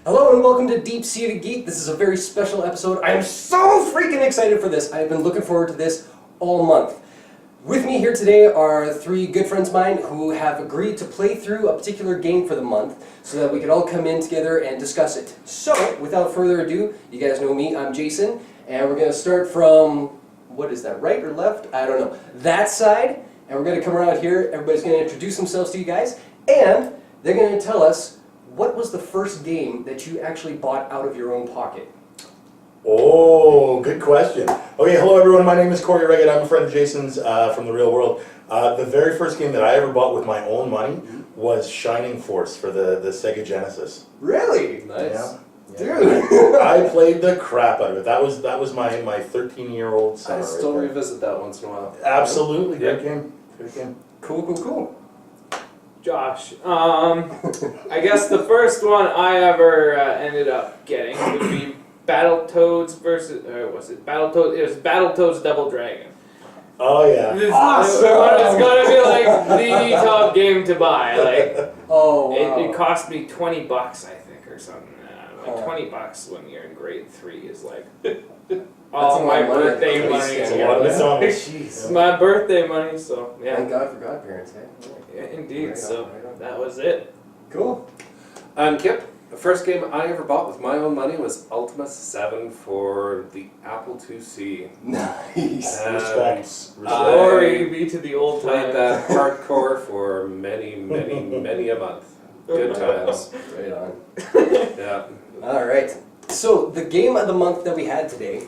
Hello and welcome to DeepSeededGeek. This is a very special episode. I am so freaking excited for this. I have been looking forward to this all month. With me here today are three good friends of mine who have agreed to play through a particular game for the month so that we could all come in together and discuss it. So, without further ado, you guys know me, I'm Jason, and we're going to start from, what is that, right or left? I don't know. That side, and we're going to come around here. Everybody's going to introduce themselves to you guys, and they're going to tell us what was the first game that you actually bought out of your own pocket? Oh, good question. Okay, hello everyone, my name is Corey Reggett. I'm a friend of Jason's from the real world. The very first game that I ever bought with my own money was Shining Force for the Sega Genesis. Really? Nice. Yeah. Dude. I played the crap out of it. That was my 13-year-old summer. I still right revisit that once in a while. Absolutely, Yeah. great game. Great game. Cool. Josh. I guess the first one I ever ended up getting would be Battletoads versus, was it Battletoads? It was Battletoads Double Dragon. Oh yeah. It's gonna be like the top game to buy. Like, Oh, wow. it cost me $20, I think, or something. Like Oh. $20 when you're in grade 3 is like That's all my a lot of money. birthday That's money. a It's a lot of McDonald's. It's my birthday money, so Thank yeah. God for godparents, eh? Yeah, indeed. Right So on, right on. that was it. Cool. I'm Kip. The first game I ever bought with my own money was Ultima 7 for the Apple IIc. Nice. Respect. Glory be to the old Played times. that hardcore for many a month. Good times. Right on. Yeah. Alright. So, the game of the month that we had today,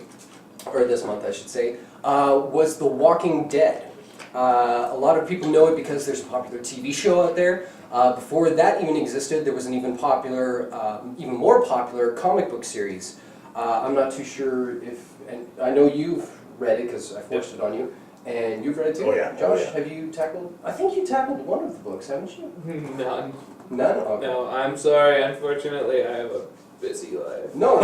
or this month I should say, was The Walking Dead. A lot of people know it because there's a popular TV show out there. Before that even existed, there was an even more popular comic book series. I'm not too sure if, and I know you've read it because I forced it on you, and you've read it too. Oh, yeah. Josh, Oh, yeah. have you tackled? I think you tackled one of the books, haven't you? None. None. Okay. No, I'm sorry. Unfortunately, I have a busy life. No.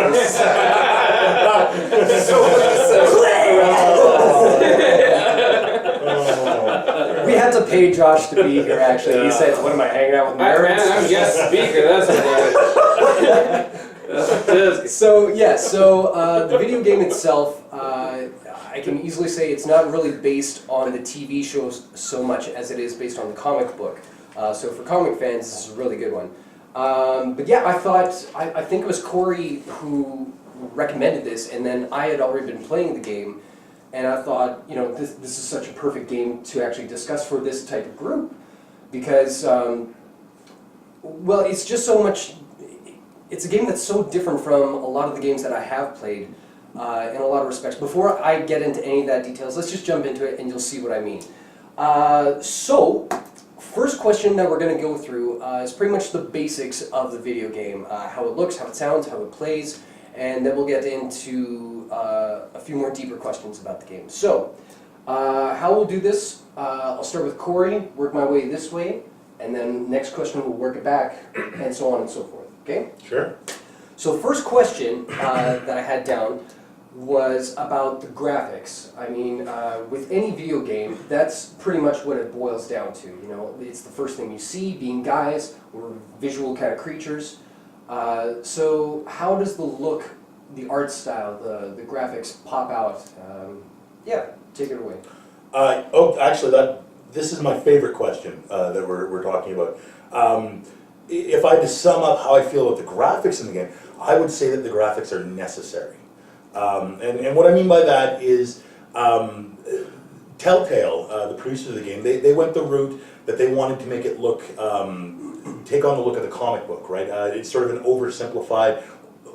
We had to pay Josh to be here. Actually, he said, "What am I hanging out with nerds?" I'm guest speaker. That's what it is. So the video game itself, I can easily say it's not really based on the TV shows so much as it is based on the comic book. So for comic fans, this is a really good one. But yeah, I think it was Corey who recommended this, and then I had already been playing the game, and I thought, you know, this is such a perfect game to actually discuss for this type of group, because, well, it's just so much. It's a game that's so different from a lot of the games that I have played in a lot of respects. Before I get into any of that details, let's just jump into it and you'll see what I mean. So, first question that we're going to go through is pretty much the basics of the video game. How it looks, how it sounds, how it plays, and then we'll get into a few more deeper questions about the game. So, how we'll do this, I'll start with Corey, work my way this way, and then next question we'll work it back, and so on and so forth. Okay? Sure. So first question that I had down was about the graphics. I mean, with any video game, that's pretty much what it boils down to. You know, it's the first thing you see, being guys, we're visual kind of creatures. So how does the look, the art style, the graphics pop out? Yeah, take it away. Actually, this is my favorite question that we're talking about. If I had to sum up how I feel about the graphics in the game, I would say that the graphics are necessary. And what I mean by that is Telltale, the producer of the game, they went the route that they wanted to make it look, take on the look of the comic book, right? It's sort of an oversimplified,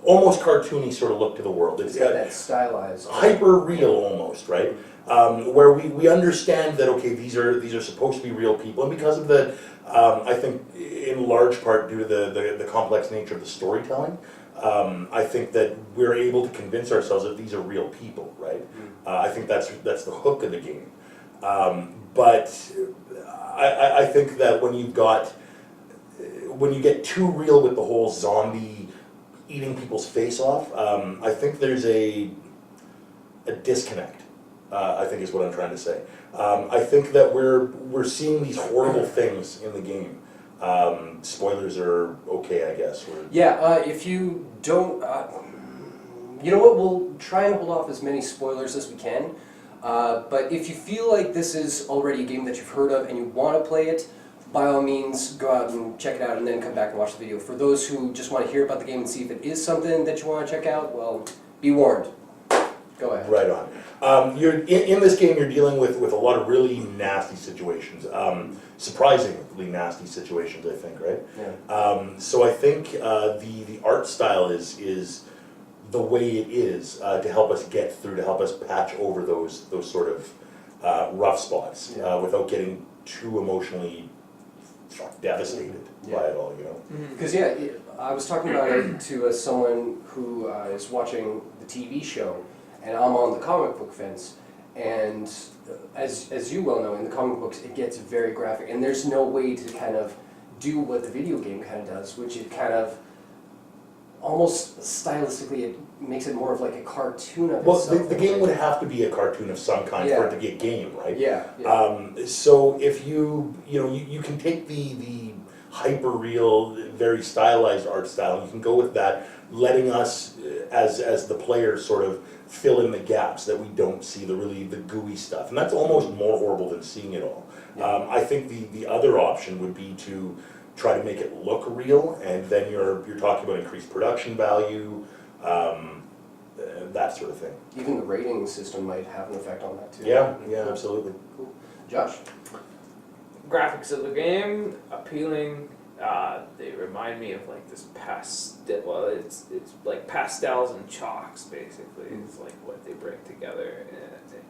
almost cartoony sort of look to the world. It's got that stylized. Hyper real almost, right? Where we understand that, okay, these are supposed to be real people, and because of the, I think in large part due to the complex nature of the storytelling, I think that we're able to convince ourselves that these are real people, right? I think that's the hook of the game. But I think that when you get too real with the whole zombie eating people's face off, I think there's a disconnect. I think is what I'm trying to say. I think that we're seeing these horrible things in the game Spoilers are okay, I guess. Yeah, if you don't, you know what, we'll try and hold off as many spoilers as we can, but if you feel like this is already a game that you've heard of and you want to play it, by all means, go out and check it out and then come back and watch the video. For those who just want to hear about the game and see if it is something that you want to check out, well, be warned. Go ahead. Right on. You're in this game. You're dealing with a lot of really nasty situations, surprisingly nasty situations. I think, right? Yeah. So I think the art style is the way it is to help us get through, to help us patch over those sort of rough spots without getting too emotionally devastated by it all. You know. Because I was talking about it to someone who is watching the TV show, and I'm on the comic book fence, and as you well know, in the comic books it gets very graphic, and there's no way to kind of do what the video game kind of does, which it kind of, almost stylistically, it makes it more of like a cartoon of Well, itself. the game would have to be a cartoon of some kind for Yeah. it to be a game, right? Yeah. So if you can take the hyper real, very stylized art style, you can go with that, letting us as the player sort of fill in the gaps that we don't see, the gooey stuff, and that's almost more horrible than seeing it all. I think the other option would be to try to make it look real, and then you're talking about increased production value, that sort of thing. Even the rating system might have an effect on that too. Yeah, absolutely. Cool. Josh? Graphics of the game, appealing. They remind me of like this well, it's like pastels and chalks basically. It's like what they bring together. And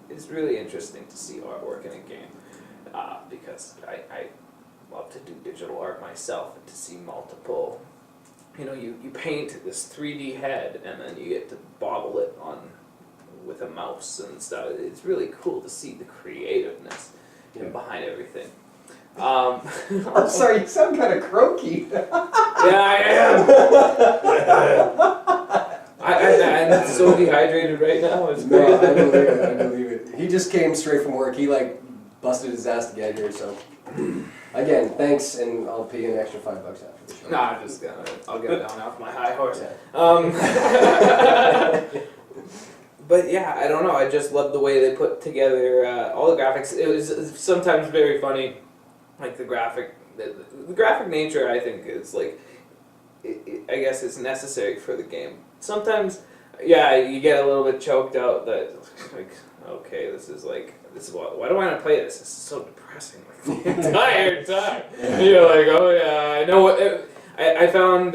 it's really interesting to see artwork in a game because I love to do digital art myself, and to see multiple. You paint this 3D head and then you get to bobble it on with a mouse and stuff. It's really cool to see the creativeness behind everything. I'm sorry, you sound kind of croaky. Yeah, I am. I'm so dehydrated right now. It's great. No, I believe it. He just came straight from work. He busted his ass to get here, so. Again, thanks, and I'll pay you an extra $5 after the show. No, I'll get down off my high horse. But yeah, I don't know. I just love the way they put together all the graphics. It was sometimes very funny, like the graphic nature. I think is like, I guess it's necessary for the game. Sometimes, you get a little bit choked out. That like, okay, this is why do I want to play this? This is so depressing like, the entire time. You're like, oh yeah, I know what. I found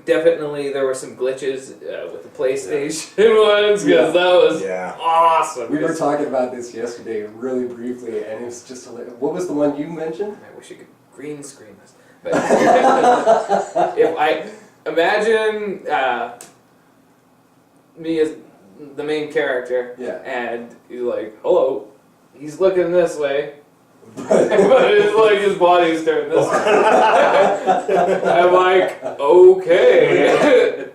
definitely there were some glitches with the PlayStation ones, because that was awesome. We were talking about this yesterday really briefly, and it was just hilarious. What was the one you mentioned? I wish you could green screen this. But if I imagine me as the main character, and you're like, hello, he's looking this way. But it's like his body's turned this way. I'm like, okay.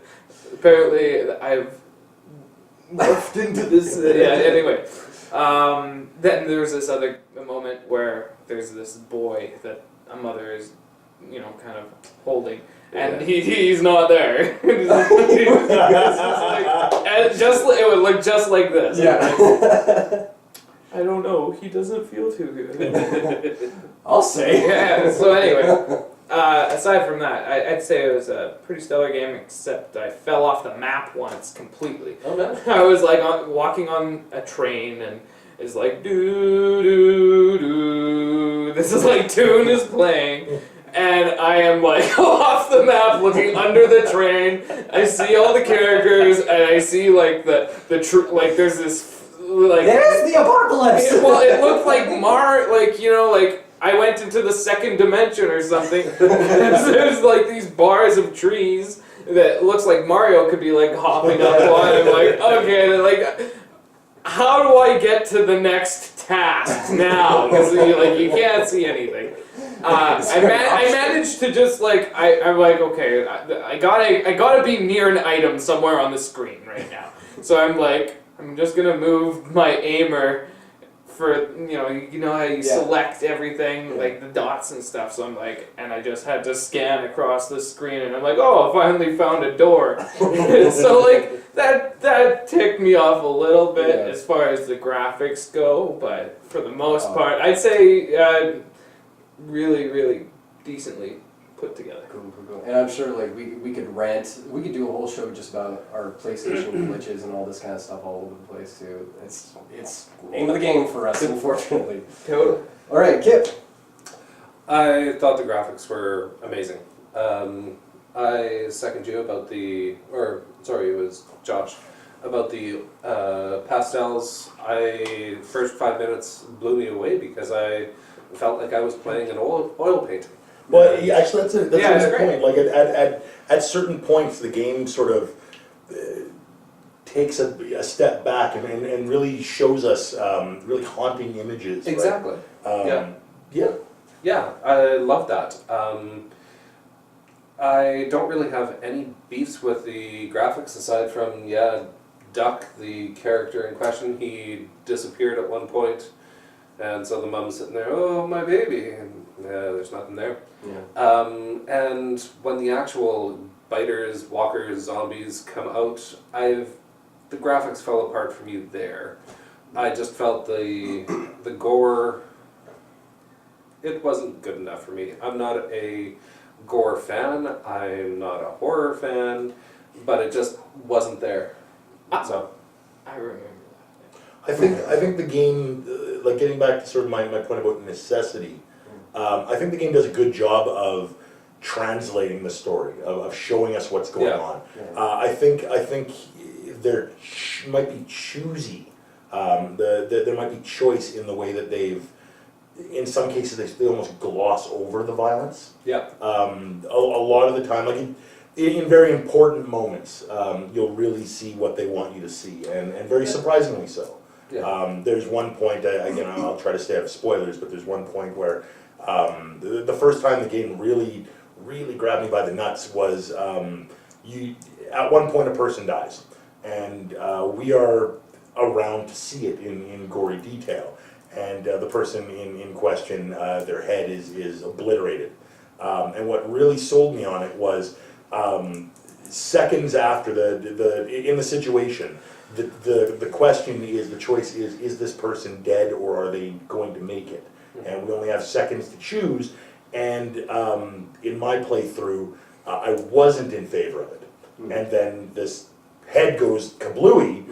Apparently, I've morphed into this. Anyway. Then there's this other moment where there's this boy that a mother is, kind of holding. And he's not there. It would look just like this. Yeah. I don't know. He doesn't feel too good. I'll say. Yeah. So anyway, aside from that, I'd say it was a pretty stellar game. Except I fell off the map once completely. Oh no. I was like walking on a train, and it's like doo doo doo. This is like tune is playing. And I am like off the map, looking under the train. I see all the characters, and I see like there's this like. There's the apocalypse. Well, it looked like I went into the second dimension or something. There's like these bars of trees that looks like Mario could be like hopping up on. I'm like, okay, like. How do I get to the next task now? Because you can't see anything. I managed to just I'm like, okay, I gotta be near an item somewhere on the screen right now. So I'm like, I'm just gonna move my aimer for you know how you Yeah. select everything Yeah. like the dots and stuff. So I'm like, and I just had to scan across the screen, and I'm like, oh, I finally found a door. So like that ticked me off a little bit Yeah. as far as the graphics go, but for the most Oh. part, I'd say really decently put together. Cool. And I'm sure like we could rant, we could do a whole show just about our PlayStation glitches and all this kind of stuff all over the place too. It's name of the game for us, unfortunately. Totally. All right, Kip. I thought the graphics were amazing. I second you about it was Josh, about the pastels. First 5 minutes blew me away because I felt like I was playing an oil painting. Well, yeah, actually, that's a Yeah, good it's great. point. Like at certain points, the game sort of takes a step back and really shows us really haunting images. Right? Exactly. Yeah. Yeah. Yeah, I love that. I don't really have any beefs with the graphics aside from, Duck, the character in question, he disappeared at one point, and so the mom's sitting there, oh, my baby, and there's nothing there. Yeah. And when the actual biters, walkers, zombies come out, the graphics fell apart for me there. I just felt the gore, it wasn't good enough for me. I'm not a gore fan, I'm not a horror fan, but it just wasn't there. So I remember I think the game, like getting back to sort of my point about necessity, I think the game does a good job of translating the story, of showing us what's going Yeah. on. Yeah. I think there might be choosy. There might be choice in the way that they've, in some cases, they almost gloss over the violence. yeah, A lot of the time, like in very important moments, you'll really see what they want you to see, and very surprisingly so. yeah. There's one point, again, I'll try to stay out of spoilers, but there's one point where the first time the game really grabbed me by the nuts was at one point a person dies, and we are around to see it in gory detail, and the person in question, their head is obliterated. And what really sold me on it was seconds after in the situation, the question is, the choice is this person dead or are they going to make it? And we only have seconds to choose, and in my playthrough, I wasn't in favor of it. And then this head goes kablooey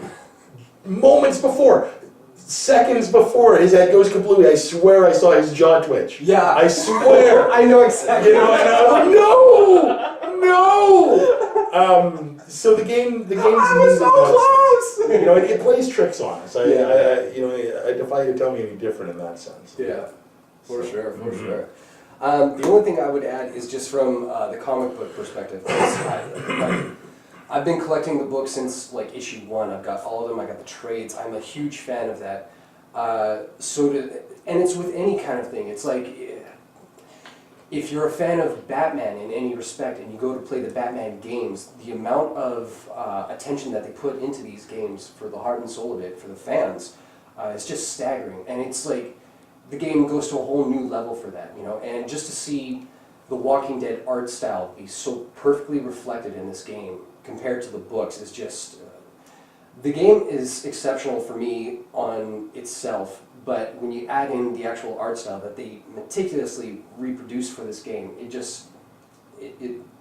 moments before. Seconds before his head goes kablooey, I swear I saw his jaw twitch. Yeah. I swear. I know exactly. You know, and I was like, no. So the game. I was so close. You know, it plays tricks on us. I Yeah. I defy you to tell me any different in that sense. Yeah, for sure. Mhm. Sure. The only thing I would add is just from the comic book perspective. I've been collecting the book since like issue 1. I've got all of them. I got the trades. I'm a huge fan of that. And it's with any kind of thing. It's like if you're a fan of Batman in any respect, and you go to play the Batman games, the amount of attention that they put into these games for the heart and soul of it, for the fans, is just staggering. And it's like the game goes to a whole new level for that, you know. And just to see the Walking Dead art style be so perfectly reflected in this game compared to the books is just... the game is exceptional for me on itself, but when you add in the actual art style that they meticulously reproduced for this game, it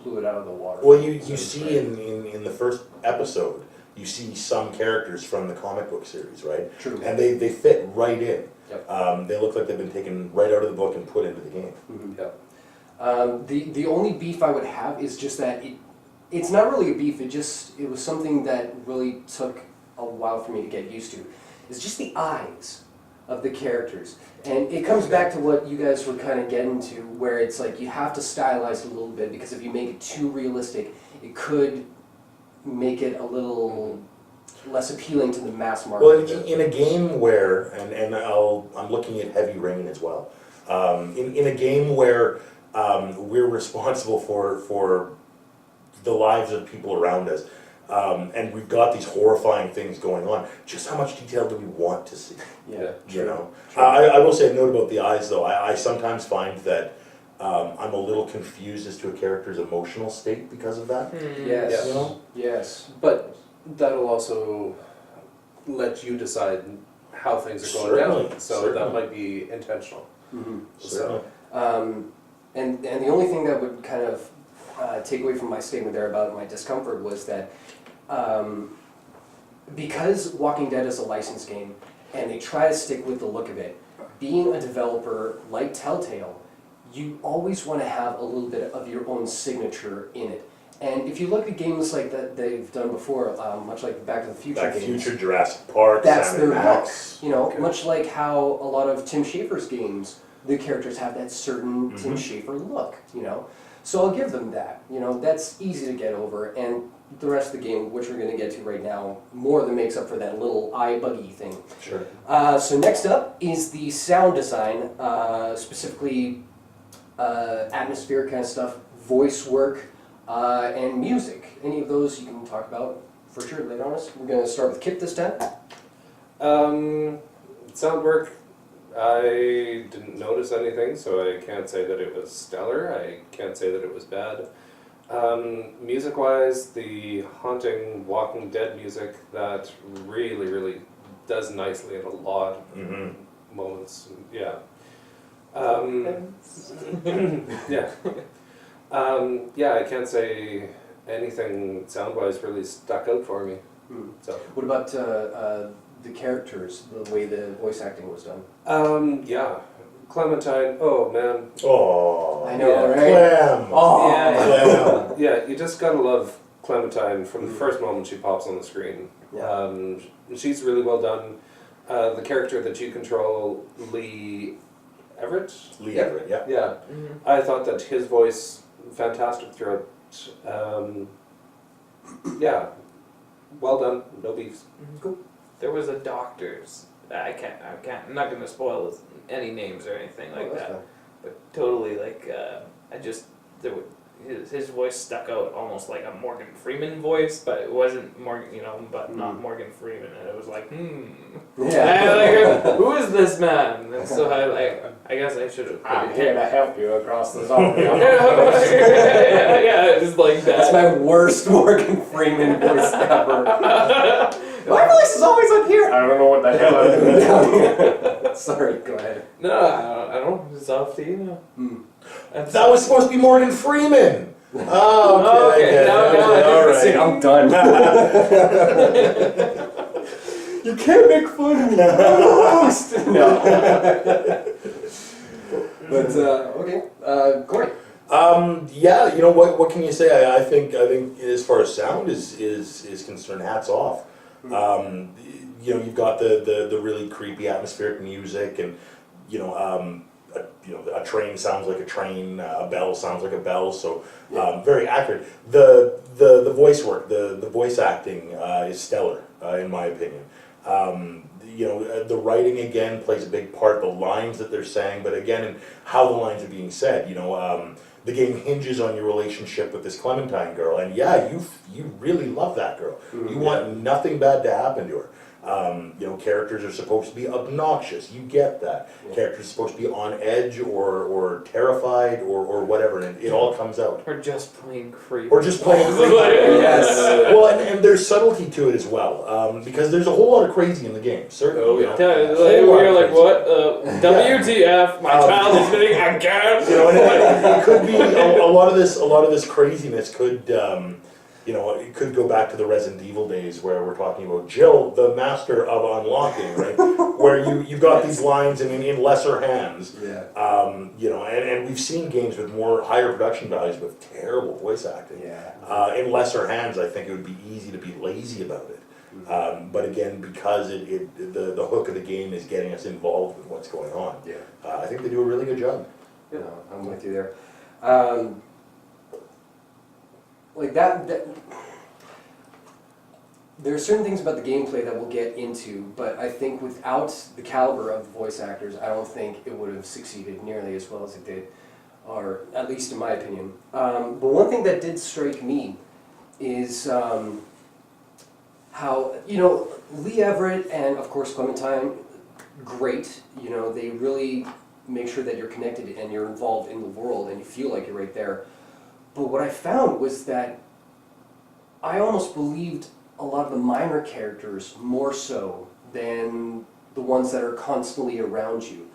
blew it out of the water. Well, you So see great. in the first episode, you see some characters from the comic book series, right? True. And they fit right in. Yep. They look like they've been taken right out of the book and put into the game. Mhm. Yeah. The only beef I would have is just that it's not really a beef, it was something that really took a while for me to get used to. It's just the eyes of the characters. And it comes back to what you guys were kind of getting to, where it's like you have to stylize it a little bit, because if you make it too realistic, it could make it a little less appealing to the mass market. Well, in a game where, and I'm looking at Heavy Rain as well, in a game where we're responsible for the lives of people around us, and we've got these horrifying things going on. Just how much detail do we want to see? Yeah. You know, I will say a note about the eyes though. I sometimes find that I'm a little confused as to a character's emotional state because of that. Yes. You know? Yes. But that'll also let you decide how things are going Certainly, down. So certainly. that might be intentional. Mm-hmm. Certainly. And the only thing that would kind of take away from my statement there about my discomfort was that because Walking Dead is a licensed game and they try to stick with the look of it, being a developer like Telltale, you always want to have a little bit of your own signature in it. And if you look at games like that they've done before, much like Back to the Future Back to the games, Future, Jurassic Park, that's Sam their and Max. look. You know, Okay. much like how a lot of Tim Schafer's games, the characters have that certain Tim Schafer look, you know. So I'll give them that. You know, that's easy to get over. And the rest of the game, which we're going to get to right now, more than makes up for that little eye buggy thing. Sure. So next up is the sound design, specifically atmosphere kind of stuff, voice work, and music. Any of those you can talk about for sure later on. We're going to start with Kip this time. Sound work, I didn't notice anything, so I can't say that it was stellar. I can't say that it was bad. Music-wise, the haunting Walking Dead music, that really, really does nicely in a lot of moments. Yeah. Yeah. Yeah, I can't say anything sound-wise really stuck out for me. So. What about the characters, the way the voice acting was done? Yeah. Clementine, oh man. Oh, I know, Yeah. right? Clem. Oh, Clem. Yeah, you just gotta love Clementine from the first moment she pops on the screen. Yeah. She's really well done. The character that you control, Lee Everett? Lee Everett, yeah. Yeah. I thought that his voice, fantastic throughout. Yeah. Well done, no beefs. Cool. There was a doctor's. I'm not gonna spoil any names or anything like that. But totally, like, his voice stuck out almost like a Morgan Freeman voice, but it wasn't Morgan, but not Morgan Freeman, and it was like, Yeah. who is this man? And so I guess I should have. I'm here to help you across the zone. Yeah, it's like that. That's my worst Morgan Freeman voice ever. My voice is always up here. I don't know what the hell I'm doing. Down here. Sorry, go ahead. No, I don't. It's off to you now. That was supposed to be Morgan Freeman. Oh, okay. Okay, now all That's it, right. I'm done. You can't make fun of me. I'm the host. No. But okay, Corey. Yeah, you know what can you say? I think as far as sound is concerned, hats off. You've got the really creepy atmospheric music, and a train sounds like a train, a bell sounds like a bell, so very accurate. The voice work, the voice acting is stellar in my opinion. The writing again plays a big part, the lines that they're saying, but again, in how the lines are being said. The game hinges on your relationship with this Clementine girl, and yeah, you really love that girl. You want nothing bad to happen to her. Characters are supposed to be obnoxious. You get that. Yeah. Characters are supposed to be on edge or terrified or whatever, and it all comes out. Or just plain creepy. Or just plain creepy. Yes. Well, and there's subtlety to it as well, because there's a whole lot of crazy in the game. Certainly. Oh, yeah. A whole lot You're of like, crazy. what? WTF? My child is getting again. And it could be a lot of this craziness could it could go back to the Resident Evil days where we're talking about Jill, the master of unlocking, right? Where you got these lines in lesser hands. Yeah. And we've seen games with higher production values with terrible voice acting. Yeah. In lesser hands, I think it would be easy to be lazy about it. But again, because the hook of the game is getting us involved with what's going on. Yeah. I think they do a really good job. No, I'm with you there. Like that, there are certain things about the gameplay that we'll get into, but I think without the caliber of the voice actors, I don't think it would have succeeded nearly as well as it did, or at least in my opinion. But one thing that did strike me is how, Lee Everett and, of course, Clementine, great. They really make sure that you're connected and you're involved in the world and you feel like you're right there. But what I found was that I almost believed a lot of the minor characters more so than the ones that are constantly around you.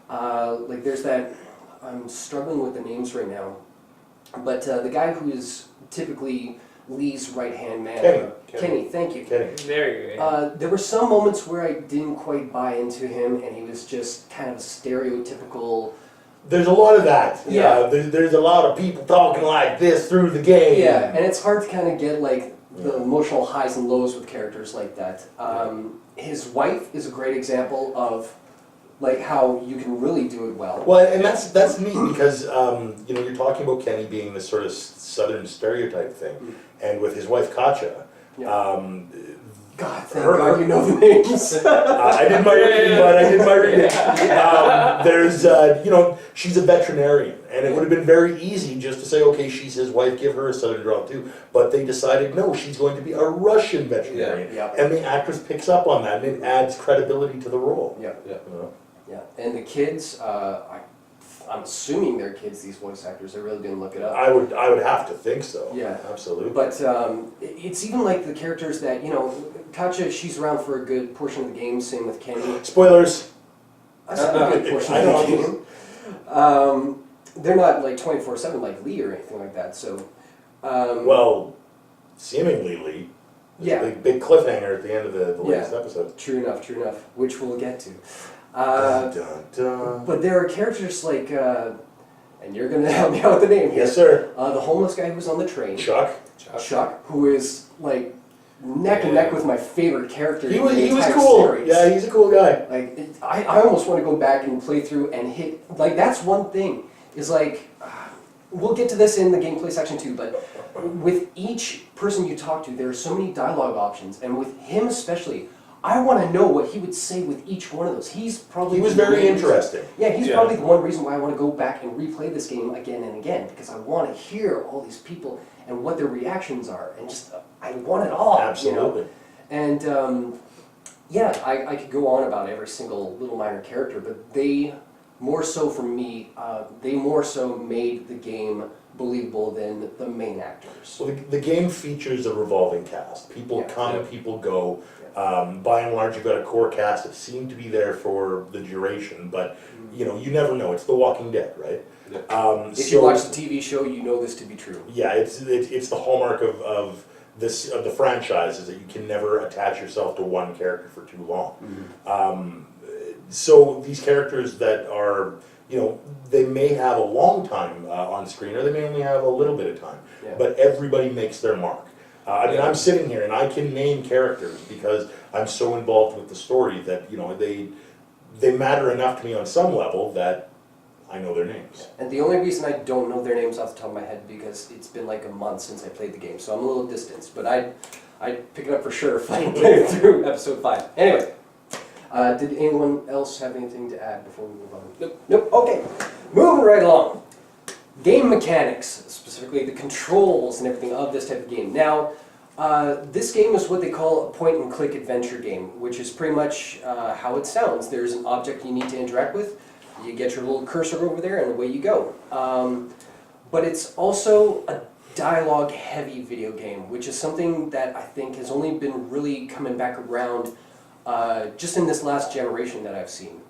Like there's that, I'm struggling with the names right now, but the guy who is typically Lee's right-hand man. Kenny, thank you. Kenny. There you go. There were some moments where I didn't quite buy into him, and he was just kind of stereotypical. There's a lot of that. Yeah. There's a lot of people talking like this through the game. Yeah, and it's hard to kind of get like the emotional highs and lows with characters like that. His wife is a great example of like how you can really do it well. Well, and that's neat because you're talking about Kenny being this sort of southern stereotype thing, and with his wife Katja. Yeah. God, thank her- God you know the names. I did my reading, but I did my reading. There's, she's a veterinarian, and it would have been very easy just to say, okay, she's his wife, give her a southern drawl too. But they decided, no, she's going to be a Russian veterinarian, Yeah. and the actress picks up on that, and it adds credibility to the role. Yeah. Yeah. Yeah, and the kids, I'm assuming they're kids, these voice actors. I really didn't look it up. I would have to think so. Yeah. Absolutely. But it's even like the characters that, Katja, she's around for a good portion of the game, same with Kenny. Spoilers. I said a good portion I of the know. game. They're not like 24/7 like Lee or anything like that, so... Well, seemingly Lee. Yeah. Big cliffhanger at the end of the latest Yeah. episode. True enough, which we'll get to. Dun, dun, dun. But there are characters like, and you're going to help me out with the name here. Yes, sir. The homeless guy who's on the train. Chuck. Chuck, who is like neck and neck with my favorite character. He in was the entire cool. series. Yeah, he's a cool guy. Like I almost want to go back and play through and hit. Like that's one thing is like we'll get to this in the gameplay section too. But with each person you talk to, there are so many dialogue options, and with him especially, I want to know what he would say with each one of those. He's probably He was the very main reason- interesting. Yeah, he's Yeah. probably the one reason why I want to go back and replay this game again and again, because I want to hear all these people and what their reactions are, and just I want it all. Absolutely. And I could go on about every single little minor character, but they more so for me, they more so made the game believable than the main actors. So the game features a revolving cast. People Yeah. come, Yeah. people go. By and large, you've got a core cast that seem to be there for the duration, but you never know. It's The Walking Dead, right? If you watch the TV show, you know this to be true. Yeah, it's the hallmark of the franchise is that you can never attach yourself to one character for too long. So these characters that are, they may have a long time on screen, or they may only have a little bit of time, Yeah. but everybody makes their mark. I'm sitting here and I can name characters because I'm so involved with the story that they matter enough to me on some level that I know their names. And the only reason I don't know their names off the top of my head because it's been like a month since I played the game, so I'm a little distanced. But I'd pick it up for sure if I played through episode 5. Anyway, did anyone else have anything to add before we move on? Nope. Okay, moving right along. Game mechanics, specifically the controls and everything of this type of game. Now, this game is what they call a point-and-click adventure game, which is pretty much how it sounds. There's an object you need to interact with. You get your little cursor over there, and away you go. But it's also a dialogue-heavy video game, which is something that I think has only been really coming back around just in this last generation that I've seen.